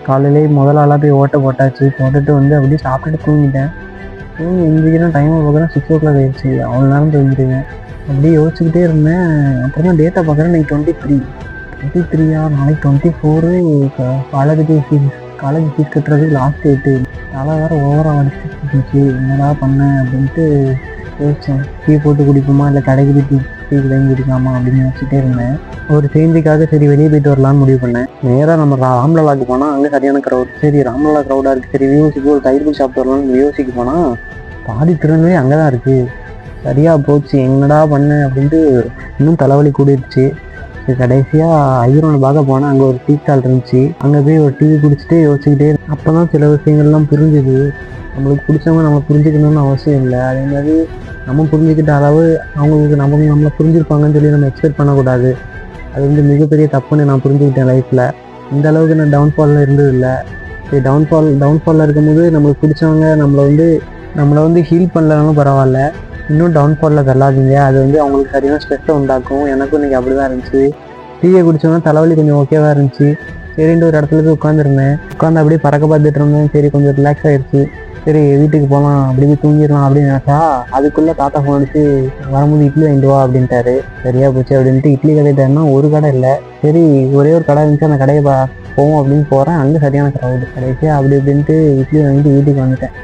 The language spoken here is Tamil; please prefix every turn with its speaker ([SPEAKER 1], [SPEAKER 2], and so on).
[SPEAKER 1] காலையிலேயே முதல் ஆளாக போய் ஓட்ட போட்டாச்சு. போட்டுட்டு வந்து அப்படியே சாப்பிட்டுட்டு தூங்கிட்டேன். தூங்கி எந்திரிக்கிறேன், டைமை பார்க்குறேன் 6 o'clock ஆயிடுச்சு. அவ்வளோ நேரம் தூங்கிடுவேன். அப்படியே யோசிச்சுக்கிட்டே இருந்தேன். அப்புறமா டேட்டா பார்க்குறேன், இன்னைக்கு 23 நாளைக்கு 24 காலேஜ் ஃபீஸ் கட்டுறதுக்கு லாஸ்ட் டேட்டு. தலை வேறு ஓவராக வடிச்சிட்டு இருந்துச்சு. என்னடா பண்ணேன் அப்படின்ட்டு யோசித்தேன். டீ போட்டு குடிப்போமா இல்லை கடைக்கு போய் டீ வாங்கி குடிக்கலாமா அப்படின்னு யோசிச்சுட்டே இருந்தேன். ஒரு சேஞ்சுக்காக சரி வெளியே போயிட்டு வரலான்னு முடிவு பண்ணேன். நேராக நம்ம ராம்லலாக்கு போனால் அங்கே சரியான க்ரௌட். சரி ராம்லலா க்ரௌடாக இருக்குது, சரி விஓசிக்கு ஒரு தயிர் சாப்பிட்டு வரலாம்னு விஓசிக்கு போனால் பாதி திருநெல்வேலி அங்கே தான் இருக்குது. சரியாக போச்சு, என்னடா பண்ணேன் அப்படின்ட்டு இன்னும் தலைவலி கூடிடுச்சு. சரி கடைசியாக ஐயரோன் பார்க்க போனால் அங்கே ஒரு டீ ஸ்டால் இருந்துச்சு. அங்கே போய் ஒரு டீ குடிச்சிட்டு யோசிச்சுக்கிட்டே அப்போ தான் சில விஷயங்கள்லாம் புரிஞ்சுது. நம்மளுக்கு பிடிச்சவங்க நம்ம புரிஞ்சுக்கணும்னு அவசியம் இல்லை. அதே மாதிரி நம்ம புரிஞ்சுக்கிட்ட அளவு அவங்களுக்கு நம்மளை புரிஞ்சுருப்பாங்கன்னு சொல்லி நம்ம எக்ஸ்பெக்ட் பண்ணக்கூடாது. அது வந்து மிகப்பெரிய தப்புன்னு நான் புரிஞ்சுக்கிட்டேன் லைஃப்பில். இந்த அளவுக்கு நான் டவுன்ஃபாலில் இருந்தது இல்லை. சரி டவுன்ஃபாலில் இருக்கும்போது நம்மளுக்கு பிடிச்சவங்க நம்மளை வந்து ஹீல் பண்ணலனாலும் பரவாயில்ல, இன்னும் டவுன்ஃபாலில் தள்ளாதீங்க. அது வந்து அவங்களுக்கு சரியான ஸ்ட்ரெஸ்ஸை உண்டாக்கும். எனக்கும் இன்றைக்கி அப்படி தான் இருந்துச்சு. டீயை குடித்தோன்னா தலைவலி கொஞ்சம் ஓகேவாக இருந்துச்சு. சரின்ட்டு ஒரு இடத்துல போய் உட்காந்து அப்படியே பறக்க பார்த்துட்டு இருந்தேன். சரி கொஞ்சம் ரிலாக்ஸ் ஆகிடுச்சு. சரி வீட்டுக்கு போகலாம், அப்படி போய் தூங்கிடலாம் அப்படின்னு நினச்சா அதுக்குள்ளே தாத்தா ஃபோன் அடிச்சு வரும்போது இட்லி வாங்கிட்டு வா அப்படின்ட்டாரு. சரியாக போச்சு அப்படின்ட்டு இட்லி கடையிட்டேன்னா ஒரு கடை இல்லை. சரி ஒரே ஒரு கடை இருந்துச்சு, அந்த கடையை போவோம் அப்படின்னு போகிறேன். அங்கே சரியான க்ரௌடு. கடைசியாக அப்படி இப்படின்ட்டு இட்லி வாங்கிட்டு வீட்டுக்கு வந்துட்டேன்.